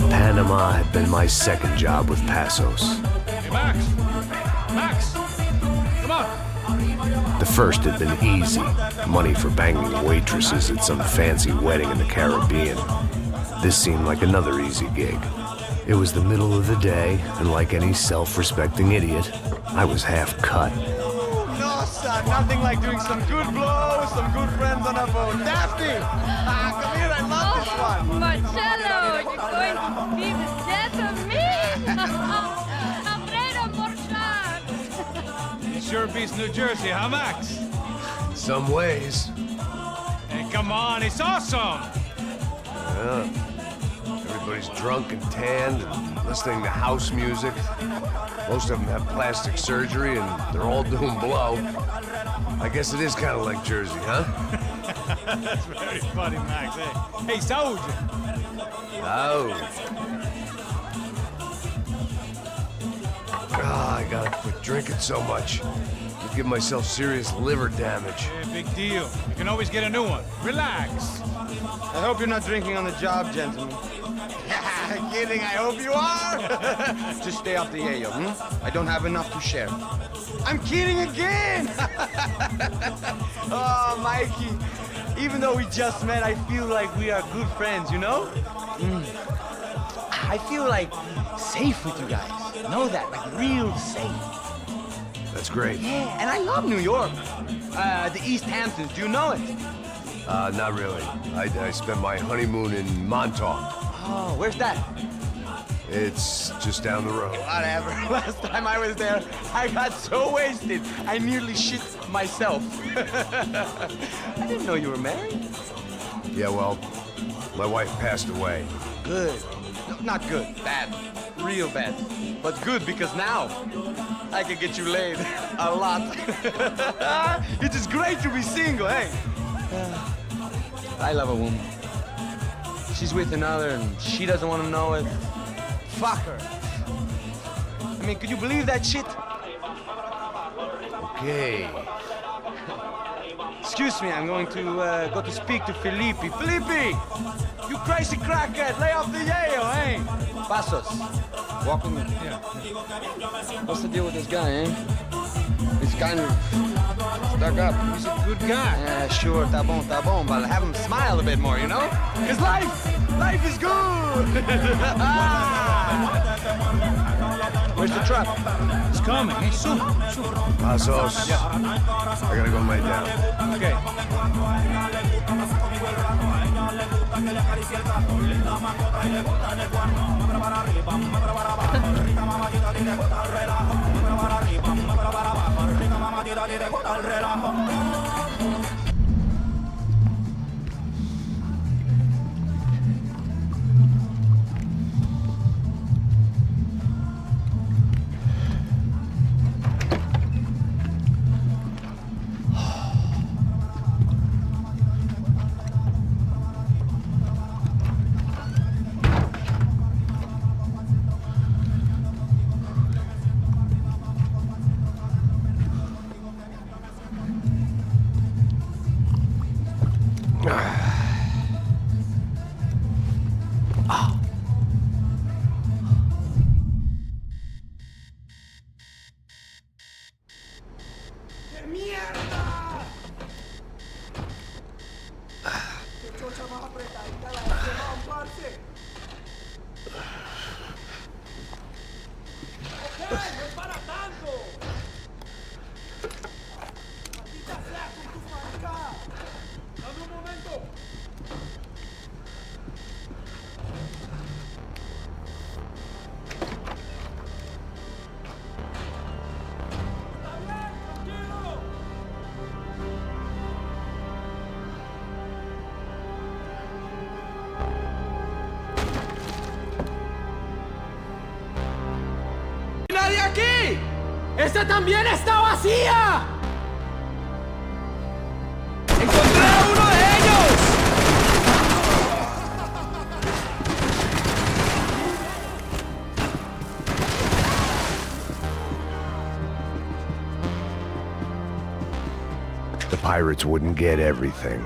Panama had been my second job with Passos. Hey, Max! Max! Come on! The first had been easy. Money for banging waitresses at some fancy wedding in the Caribbean. This seemed like another easy gig. It was the middle of the day, and like any self-respecting idiot, I was half cut. No, son, nothing like doing some good blows, some good friends on a boat. Daphne! Come here, I love this one. Marcello, you're going to be the death of me? Alfredo Morchan. It sure beats New Jersey, huh, Max? Some ways. Hey, come on, it's awesome! Yeah. Everybody's drunk and tanned and listening to house music. Most of them have plastic surgery and they're all doing blow. I guess it is kind of like Jersey, huh? That's very funny, Max. Hey, Saúde! Oh. I gotta quit drinking so much. I'll give myself serious liver damage. Yeah, big deal. You can always get a new one. Relax. I hope you're not drinking on the job, gentlemen. Kidding, I hope you are. Just stay off the yayo, I don't have enough to share. I'm kidding again! Oh, Mikey, even though we just met, I feel like we are good friends, you know? I feel like safe with you guys. Know that, like real safe. That's great. Yeah, and I love New York. The East Hamptons, do you know it? Not really. I spent my honeymoon in Montauk. Oh, where's that? It's just down the road. Whatever. Last time I was there, I got so wasted, I nearly shit myself. I didn't know you were married. Yeah, well, my wife passed away. Good. No, not good. Bad. Real bad. But good because now I can get you laid a lot. It is great to be single, hey? I love a woman. She's with another and she doesn't want to know it. Fuck her. I mean, could you believe that shit? Okay. Excuse me, I'm going to go to speak to Felipe. Felipe! You crazy crackhead, lay off the yayo, eh? Passos, walk with me. Yeah. What's the deal with this guy, eh? He's kind of stuck up. He's a good guy. Yeah, sure, tá bom, but have him smile a bit more, you know? Because life is good! Where's the truck? It's coming. Hey, soon. Passos. Yeah. I gotta go lay down. Okay. ¡Nadie aquí! ¡Esta también está vacía! ¡Encontré a uno de ellos! The pirates wouldn't get everything.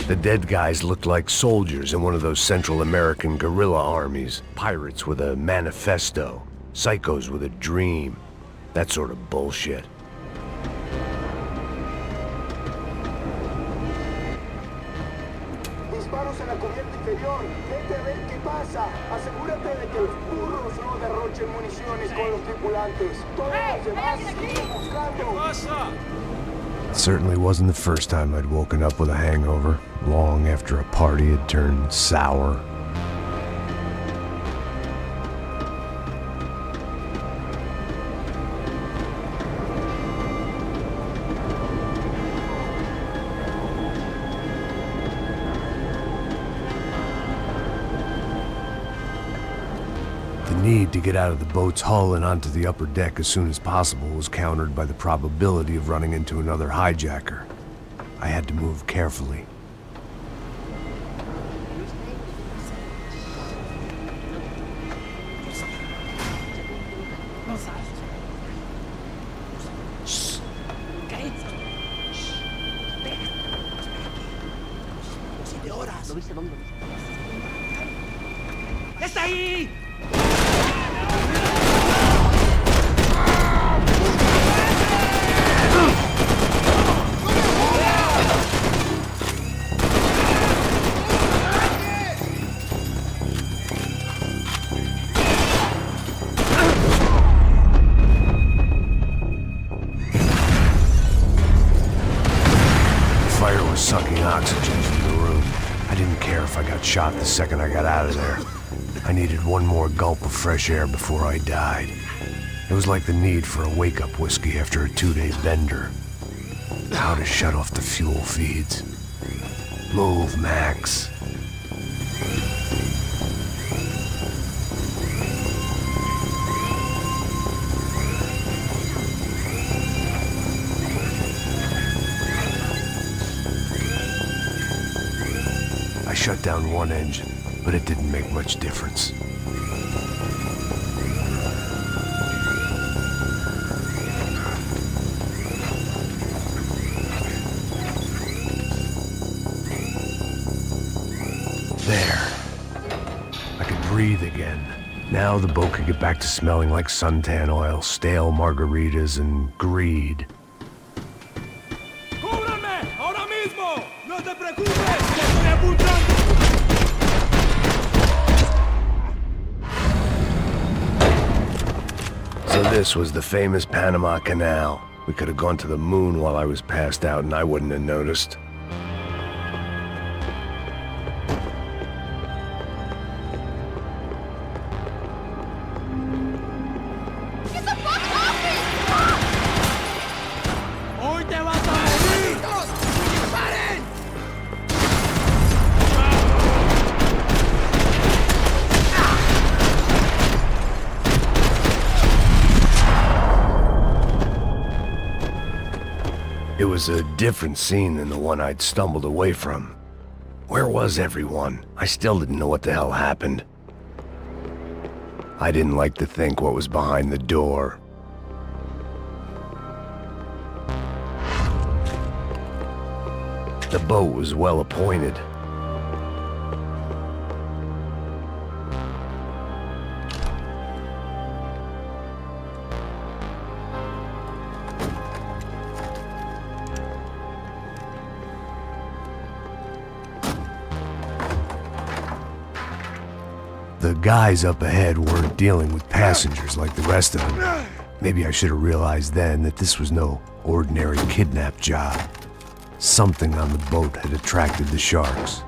The dead guys looked like soldiers in one of those Central American guerrilla armies. Pirates with a manifesto. Psychos with a dream. That sort of bullshit. Disparos en la cubierta inferior. Vete a ver qué pasa. Asegúrate de que los burros no derrochen municiones con los tripulantes. Todos los demás siguen buscando. It certainly wasn't the first time I'd woken up with a hangover, long after a party had turned sour. The need to get out of the boat's hull and onto the upper deck as soon as possible was countered by the probability of running into another hijacker. I had to move carefully. ¡Está ahí! Sucking oxygen from the room. I didn't care if I got shot the second I got out of there. I needed one more gulp of fresh air before I died. It was like the need for a wake-up whiskey after a 2-day bender. How to shut off the fuel feeds. Move, Max. I shut down one engine, but it didn't make much difference. There. I could breathe again. Now the boat could get back to smelling like suntan oil, stale margaritas, and greed. ¡Cúbrame! ¡Ahora mismo! ¡No te preocupes! ¡Te estoy apuntando! So this was the famous Panama Canal. We could have gone to the moon while I was passed out and I wouldn't have noticed. was a different scene than the one I'd stumbled away from. Where was everyone? I still didn't know what the hell happened. I didn't like to think what was behind the door. The boat was well appointed. The guys up ahead weren't dealing with passengers like the rest of them. Maybe I should have realized then that this was no ordinary kidnap job. Something on the boat had attracted the sharks.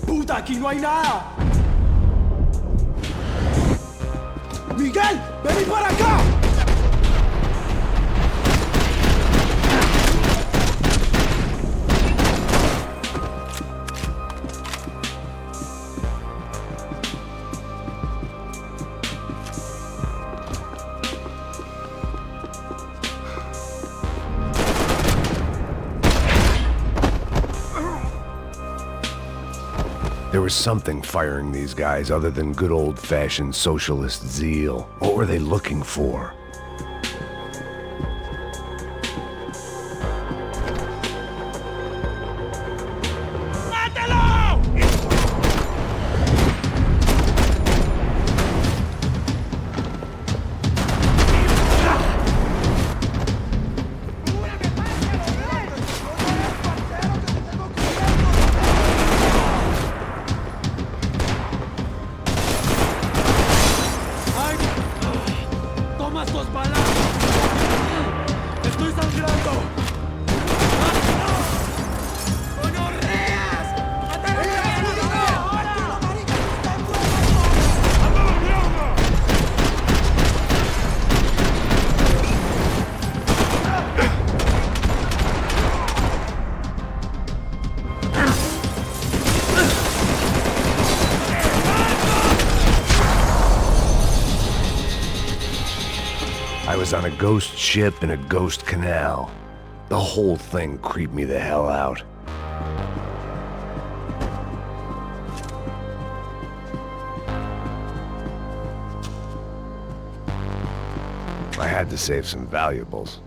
¡Puta, aquí no hay nada! ¡Miguel, ven para acá! There was something firing these guys other than good old-fashioned socialist zeal. What were they looking for? I was on a ghost ship in a ghost canal. The whole thing creeped me the hell out. I had to save some valuables.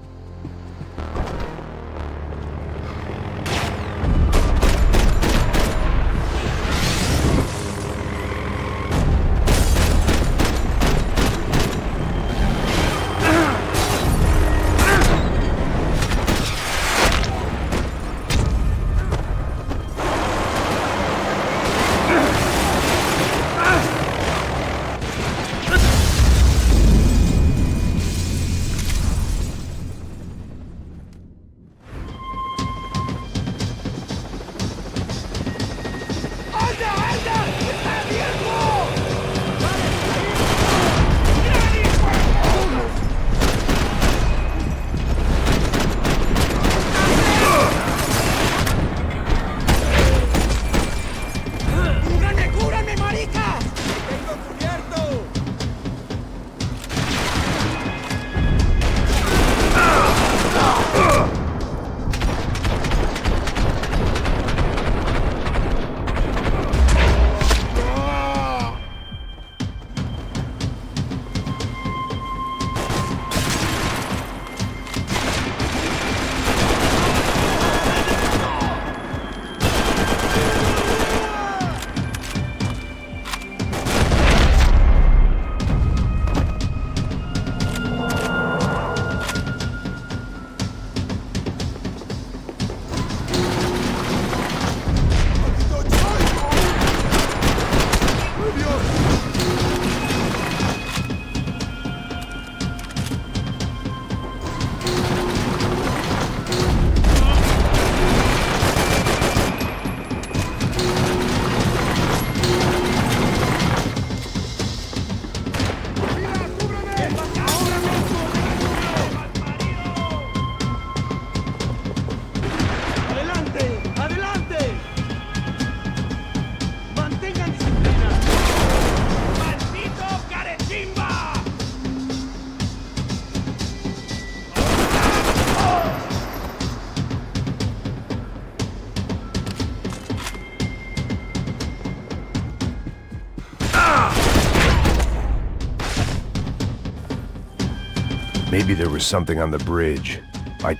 Maybe there was something on the bridge. I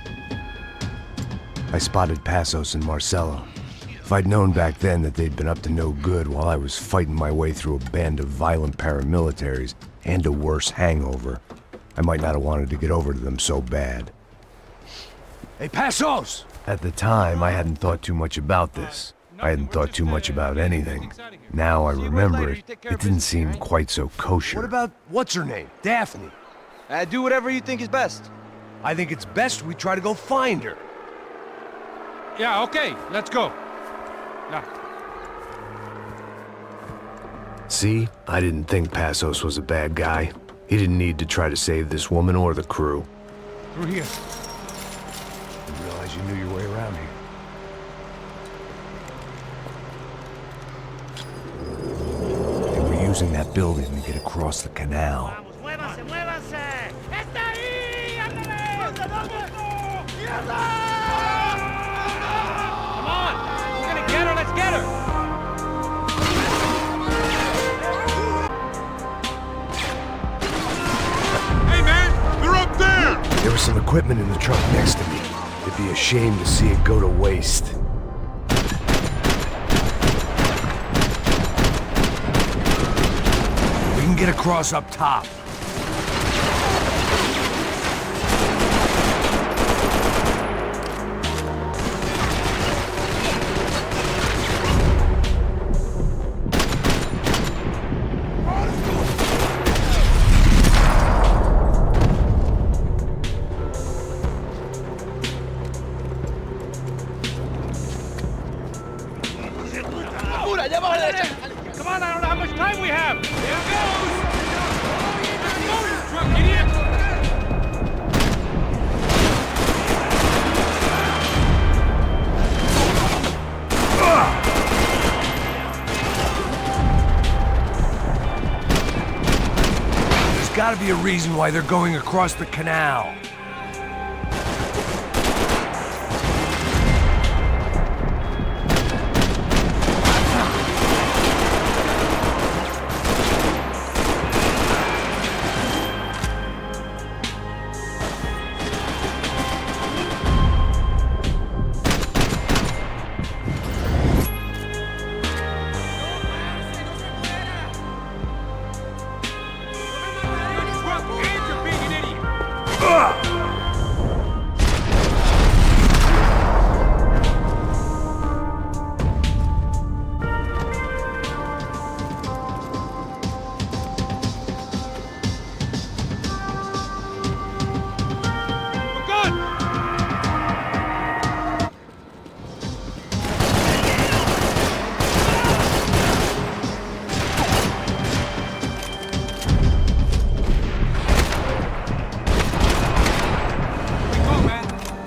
spotted Passos and Marcelo. If I'd known back then that they'd been up to no good while I was fighting my way through a band of violent paramilitaries and a worse hangover, I might not have wanted to get over to them so bad. Hey, Passos! At the time, I hadn't thought too much about this. I hadn't thought too much about anything. Now I remember it, it didn't seem quite so kosher. What about, what's her name? Daphne. Do whatever you think is best. I think it's best we try to go find her. Yeah, okay, let's go. Yeah. See? I didn't think Passos was a bad guy. He didn't need to try to save this woman or the crew. Through here. Didn't realize you knew your way around here. They were using that building to get across the canal. ¡Muévanse, muévanse! ¡Está ahí! ¡Ándale! Come on! We're gonna get her, let's get her! Hey man, they're up there! There was some equipment in the truck next to me. It'd be a shame to see it go to waste. We can get across up top. Come on, I don't know how much time we have! Here goes! Truck, idiot! There's gotta be a reason why they're going across the canal. Truck, and you're being an idiot! We're good!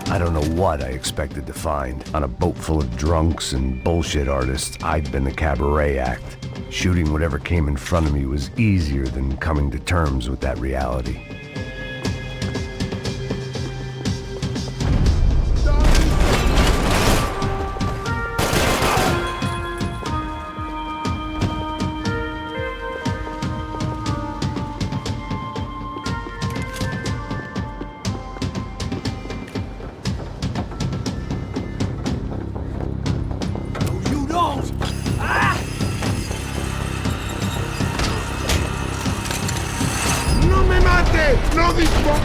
I don't know what I expected to find. On a boat full of drunks and bullshit artists, I'd been the cabaret act. Shooting whatever came in front of me was easier than coming to terms with that reality. You don't! ¡No me mate! ¡No dispare!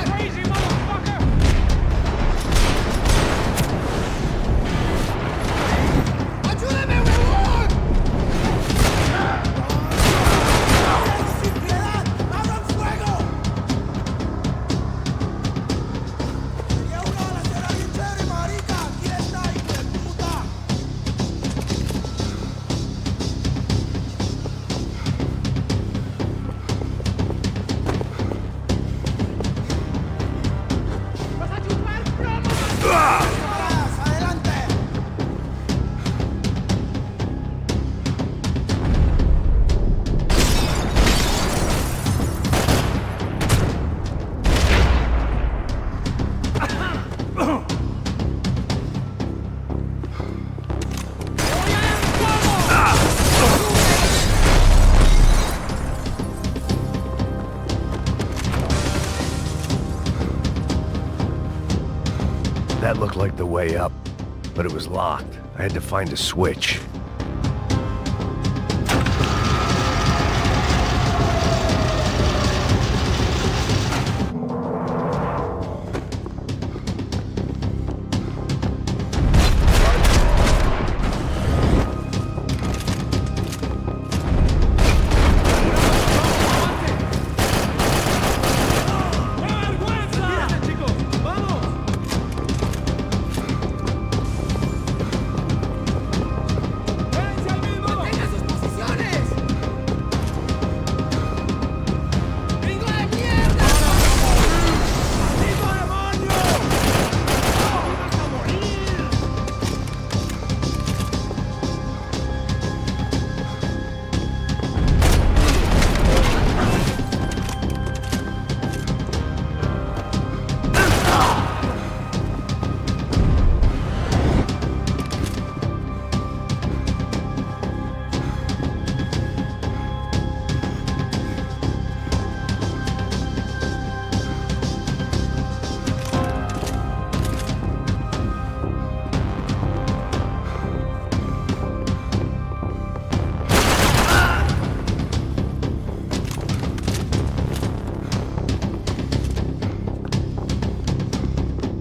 Crazy motherfucker! ¡Ayúdame, huevón! That looked like the way up, but it was locked. I had to find a switch.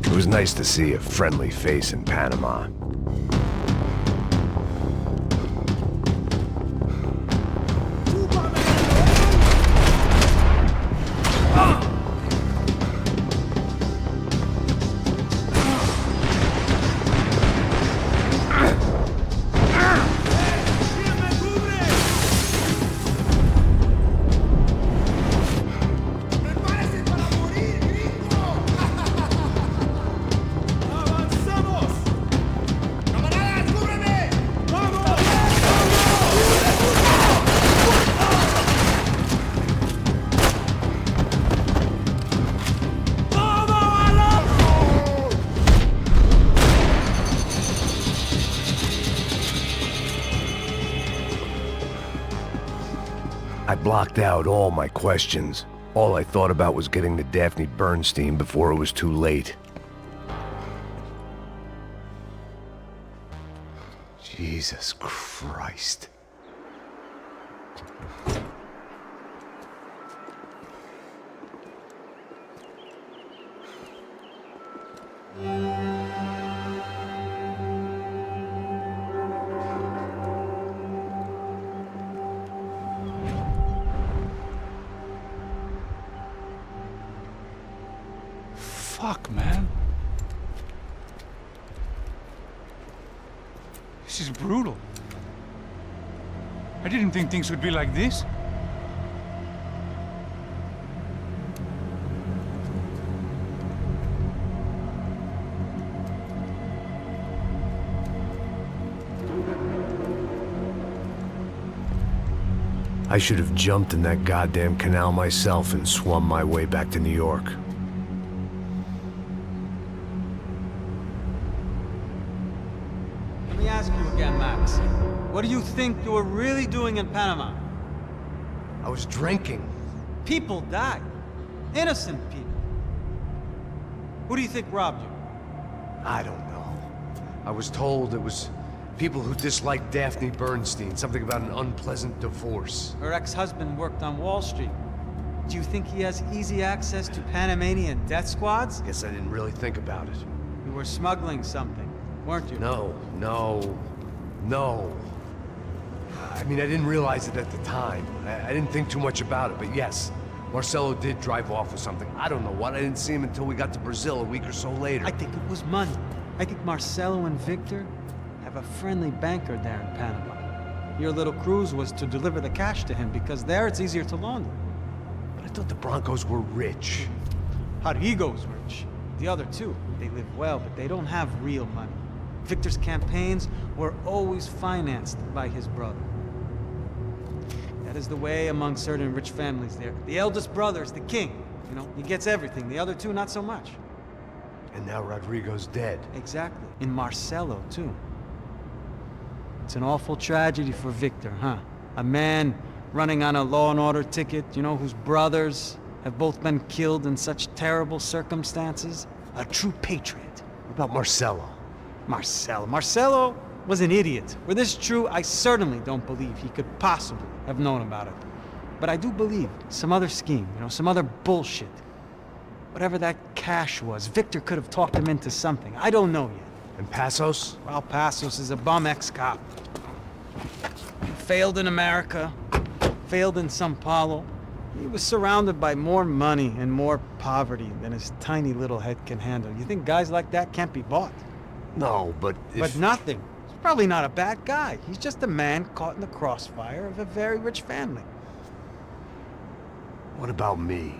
It was nice to see a friendly face in Panama. I blocked out all my questions. All I thought about was getting to Daphne Bernstein before it was too late. Jesus Christ. Fuck, man. This is brutal. I didn't think things would be like this. I should have jumped in that goddamn canal myself and swum my way back to New York. Let me ask you again, Max. What do you think you were really doing in Panama? I was drinking. People died. Innocent people. Who do you think robbed you? I don't know. I was told it was people who disliked Daphne Bernstein, something about an unpleasant divorce. Her ex-husband worked on Wall Street. Do you think he has easy access to Panamanian death squads? Guess I didn't really think about it. You were smuggling something, weren't you? No. I mean, I didn't realize it at the time. I didn't think too much about it, but yes, Marcelo did drive off with something. I don't know what. I didn't see him until we got to Brazil a week or so later. I think it was money. I think Marcelo and Victor have a friendly banker there in Panama. Your little cruise was to deliver the cash to him because there it's easier to launder. But I thought the Broncos were rich. Rodrigo's rich. The other two, they live well, but they don't have real money. Victor's campaigns were always financed by his brother. That is the way among certain rich families there. The eldest brother is the king. You know, he gets everything. The other two, not so much. And now Rodrigo's dead. Exactly. And Marcelo, too. It's an awful tragedy for Victor, huh? A man running on a law and order ticket, you know, whose brothers have both been killed in such terrible circumstances. A true patriot. What about Marcelo? Marcelo was an idiot. Were this true, I certainly don't believe he could possibly have known about it. But I do believe some other scheme, some other bullshit. Whatever that cash was, Victor could have talked him into something. I don't know yet. And Passos? Well, Passos is a bum ex-cop. Failed in America, failed in São Paulo. He was surrounded by more money and more poverty than his tiny little head can handle. You think guys like that can't be bought? No, but But nothing. He's probably not a bad guy. He's just a man caught in the crossfire of a very rich family. What about me?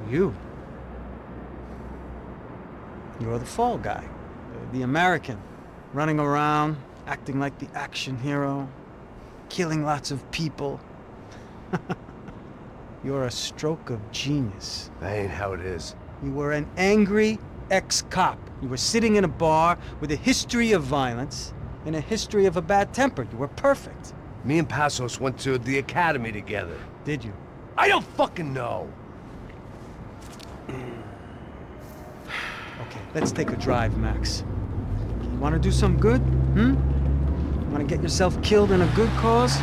You. You're the fall guy. The American. Running around, acting like the action hero. Killing lots of people. You're a stroke of genius. That ain't how it is. You were an angry ex-cop. You were sitting in a bar with a history of violence and a history of a bad temper. You were perfect. Me and Passos went to the academy together. Did you? I don't fucking know. Okay, let's take a drive, Max. You want to do some good? You want to get yourself killed in a good cause?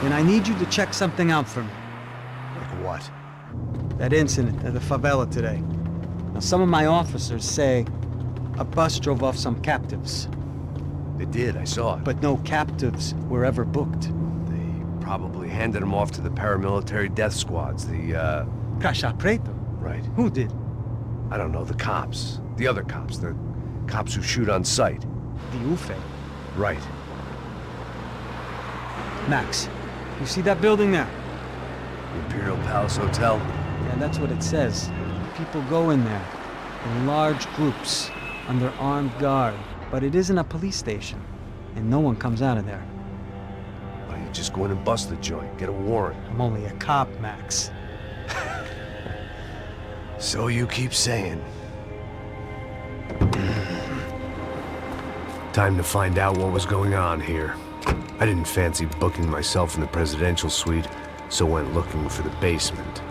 Then I need you to check something out for me. Like what? That incident at the favela today. Now, some of my officers say a bus drove off some captives, They did, I saw it. but no captives were ever booked. They probably handed them off to the paramilitary death squads, Caixa Preto? Right. Who did? I don't know, the cops. The other cops. The cops who shoot on sight. The UFE. Right. Max, you see that building there? The Imperial Palace Hotel? Yeah, that's what it says. People go in there in large groups under armed guard, but it isn't a police station, and no one comes out of there. Why don't you just go in and bust the joint, get a warrant? I'm only a cop, Max. So you keep saying. Time to find out what was going on here. I didn't fancy booking myself in the presidential suite, so went looking for the basement.